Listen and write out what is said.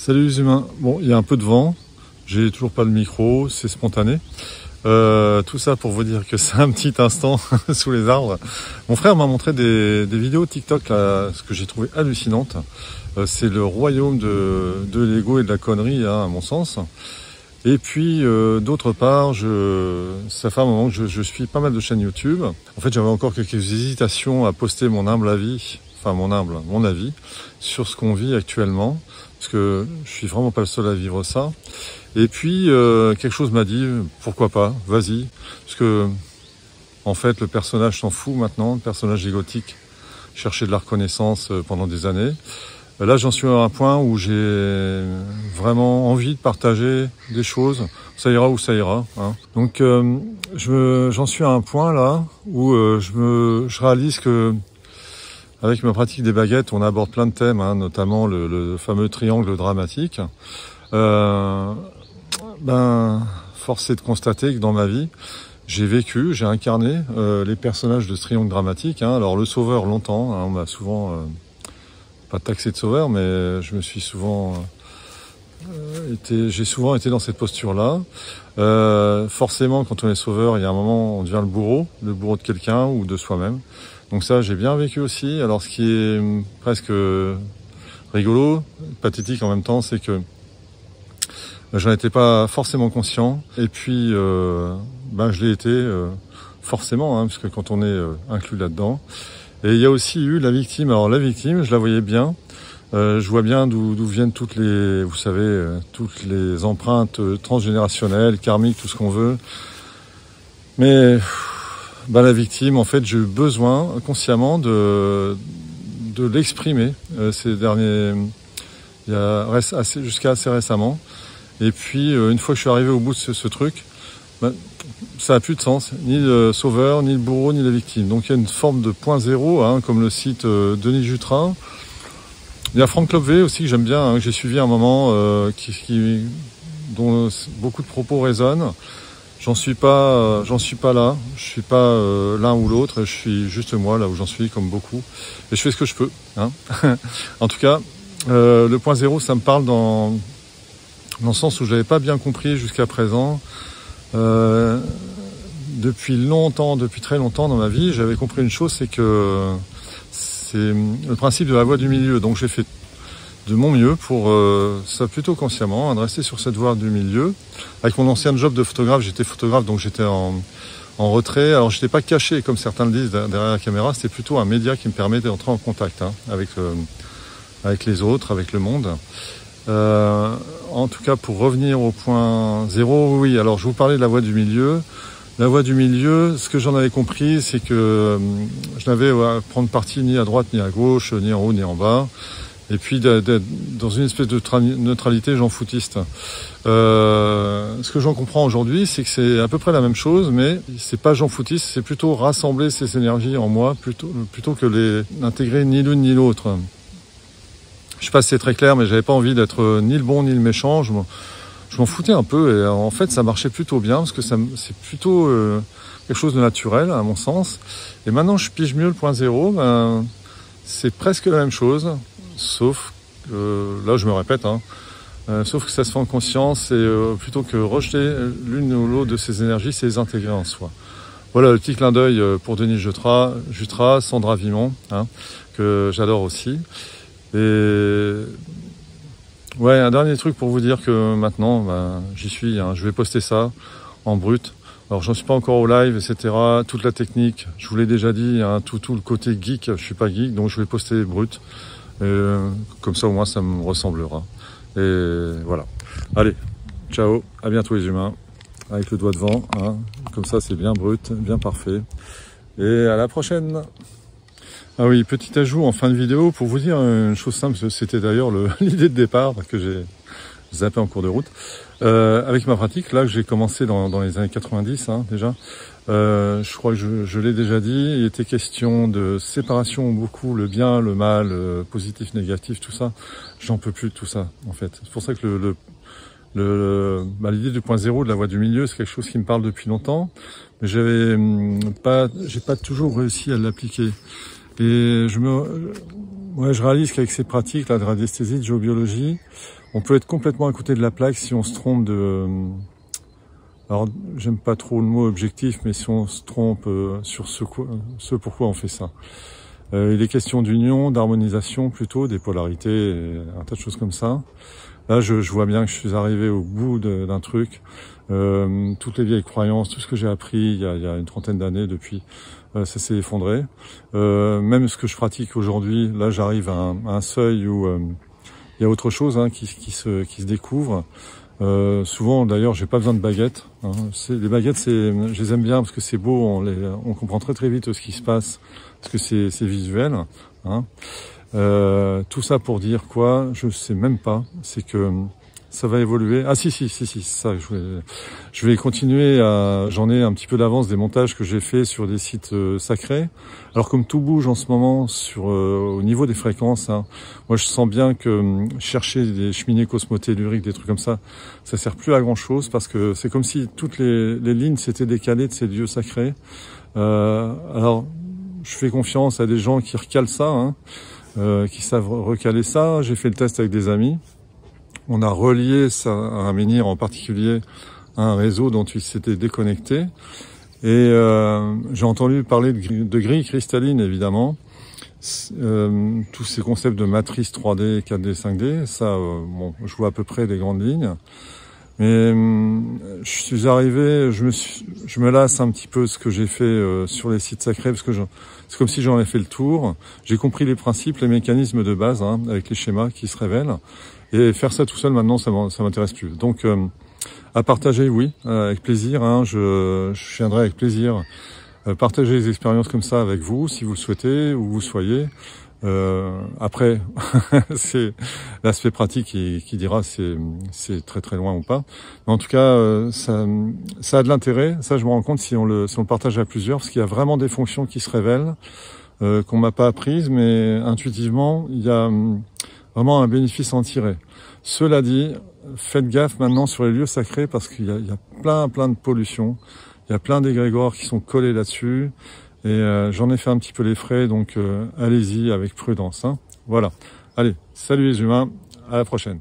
Salut les humains. Bon, il y a un peu de vent, j'ai toujours pas le micro, c'est spontané. Tout ça pour vous dire que c'est un petit instant sous les arbres. Mon frère m'a montré des vidéos TikTok, là, ce que j'ai trouvé hallucinante. C'est le royaume de l'ego et de la connerie, hein, à mon sens. Et puis, d'autre part, ça fait un moment que je suis pas mal de chaînes YouTube. En fait, j'avais encore quelques hésitations à poster mon avis, mon avis sur ce qu'on vit actuellement. Parce que je suis vraiment pas le seul à vivre ça. Et puis, quelque chose m'a dit, pourquoi pas, vas-y. Parce que, en fait, le personnage s'en fout maintenant, le personnage égotique cherchait de la reconnaissance pendant des années. Là, j'en suis à un point où j'ai vraiment envie de partager des choses. Ça ira où ça ira. Hein. Donc, j'en suis à un point là où je réalise que avec ma pratique des baguettes, on aborde plein de thèmes, hein, notamment le fameux triangle dramatique. Force est de constater que dans ma vie, j'ai incarné les personnages de ce triangle dramatique. Hein. Alors le sauveur longtemps, hein, on m'a souvent pas taxé de sauveur, mais je me suis j'ai souvent été dans cette posture-là. Forcément, quand on est sauveur, il y a un moment, on devient le bourreau de quelqu'un ou de soi-même. Donc ça, j'ai bien vécu aussi. Alors, ce qui est presque rigolo, pathétique en même temps, c'est que j'en étais pas forcément conscient. Et puis, je l'ai été forcément, hein, parce que quand on est inclus là-dedans. Et il y a aussi eu la victime. Alors la victime, je la voyais bien. Je vois bien d'où viennent toutes les empreintes transgénérationnelles, karmiques, tout ce qu'on veut. Mais la victime, en fait, j'ai eu besoin consciemment de l'exprimer jusqu'à assez récemment. Et puis une fois que je suis arrivé au bout de ce truc, ça n'a plus de sens, ni le sauveur, ni le bourreau, ni la victime. Donc il y a une forme de point zéro, hein, comme le cite Denis Jutras. Il y a Franck Lobvé aussi que j'aime bien, hein, que j'ai suivi à un moment, dont beaucoup de propos résonnent. J'en suis pas là, je suis pas l'un ou l'autre, je suis juste moi là où j'en suis, comme beaucoup, et je fais ce que je peux. Hein. En tout cas, le point zéro, ça me parle dans le sens où j'avais pas bien compris jusqu'à présent. Depuis très longtemps dans ma vie, j'avais compris une chose, c'est que c'est le principe de la voie du milieu. Donc j'ai fait de mon mieux pour ça plutôt consciemment, de rester sur cette voie du milieu. Avec mon ancien job de photographe, j'étais photographe, donc j'étais en retrait. Alors j'étais pas caché comme certains le disent derrière la caméra, c'était plutôt un média qui me permettait d'entrer en contact, hein, avec les autres, avec le monde. En tout cas, pour revenir au point zéro, oui, alors je vous parlais de la voie du milieu. La voie du milieu, ce que j'en avais compris, c'est que je n'avais à prendre parti ni à droite, ni à gauche, ni en haut, ni en bas. Et puis dans une espèce de neutralité j'en foutiste. Ce que j'en comprends aujourd'hui, c'est que c'est à peu près la même chose, mais c'est pas j'en foutiste, c'est plutôt rassembler ces énergies en moi, plutôt que d'intégrer ni l'une ni l'autre. Je sais pas si c'est très clair, mais j'avais pas envie d'être ni le bon ni le méchant. Je m'en foutais un peu, et en fait ça marchait plutôt bien, parce que c'est plutôt quelque chose de naturel à mon sens. Et maintenant je pige mieux le point zéro, c'est presque la même chose. Sauf que, là je me répète, hein, sauf que ça se fait en conscience, et plutôt que rejeter l'une ou l'autre de ces énergies, c'est les intégrer en soi. Voilà le petit clin d'œil pour Denis Jutras, Sandra Vimon, hein, que j'adore aussi. Et ouais, un dernier truc pour vous dire que maintenant, j'y suis, hein, je vais poster ça en brut. Alors j'en suis pas encore au live, etc. Toute la technique, je vous l'ai déjà dit, hein, tout le côté geek, je suis pas geek, donc je vais poster brut. Comme ça au moins ça me ressemblera. Et voilà. Allez, ciao, à bientôt les humains. Avec le doigt devant, hein. Comme ça c'est bien brut, bien parfait. Et à la prochaine. Ah oui, petit ajout en fin de vidéo pour vous dire une chose simple, c'était d'ailleurs l'idée de départ que j'ai zappé en cours de route. Avec ma pratique, là que j'ai commencé dans les années 90, hein, déjà, je crois que je l'ai déjà dit, il était question de séparation beaucoup, le bien, le mal, positif, négatif, tout ça. J'en peux plus de tout ça, en fait. C'est pour ça que l'idée du point zéro, de la voie du milieu, c'est quelque chose qui me parle depuis longtemps, mais j'ai pas toujours réussi à l'appliquer. Et Ouais, je réalise qu'avec ces pratiques là de radiesthésie, de géobiologie, on peut être complètement à côté de la plaque si on se trompe de... Alors, j'aime pas trop le mot objectif, mais si on se trompe sur ce pourquoi on fait ça. Il est question d'union, d'harmonisation plutôt, des polarités, et un tas de choses comme ça. Là, je vois bien que je suis arrivé au bout d'un truc. Toutes les vieilles croyances, tout ce que j'ai appris il y a une trentaine d'années depuis, ça s'est effondré. Même ce que je pratique aujourd'hui, là, j'arrive à un seuil où il y a autre chose qui se découvre. Souvent, d'ailleurs, j'ai pas besoin de baguettes. Les baguettes, je les aime bien parce que c'est beau, on comprend très vite ce qui se passe, parce que c'est visuel. Tout ça pour dire quoi? Je sais même pas. C'est que ça va évoluer. Ah si, ça. Je vais continuer j'en ai un petit peu d'avance des montages que j'ai fait sur des sites sacrés. Alors comme tout bouge en ce moment au niveau des fréquences, moi je sens bien que chercher des cheminées cosmotelluriques, des trucs comme ça sert plus à grand chose parce que c'est comme si toutes les lignes s'étaient décalées de ces lieux sacrés. Alors je fais confiance à des gens qui recalent ça, qui savent recaler ça. J'ai fait le test avec des amis. On a relié ça à un menhir en particulier à un réseau dont il s'était déconnecté. Et j'ai entendu parler de grilles cristallines, évidemment. Tous ces concepts de matrice 3D, 4D, 5D, ça, bon, je vois à peu près les grandes lignes. Mais je suis arrivé, je me lasse un petit peu ce que j'ai fait sur les sites sacrés, parce que c'est comme si j'en ai fait le tour. J'ai compris les principes, les mécanismes de base, avec les schémas qui se révèlent. Et faire ça tout seul, maintenant, ça m'intéresse plus. Donc, à partager, oui, avec plaisir. Je viendrai avec plaisir partager les expériences comme ça avec vous, si vous le souhaitez, où vous soyez. Après, c'est l'aspect pratique qui dira si c'est très loin ou pas. Mais en tout cas, ça a de l'intérêt. Ça, je me rends compte si on le partage à plusieurs, parce qu'il y a vraiment des fonctions qui se révèlent, qu'on m'a pas apprises, mais intuitivement, il y a vraiment un bénéfice à en tirer. Cela dit, faites gaffe maintenant sur les lieux sacrés parce qu'il y a plein de pollution. Il y a plein d'égrégores qui sont collés là-dessus. Et j'en ai fait un petit peu les frais, donc allez-y avec prudence. Voilà. Allez, salut les humains, à la prochaine.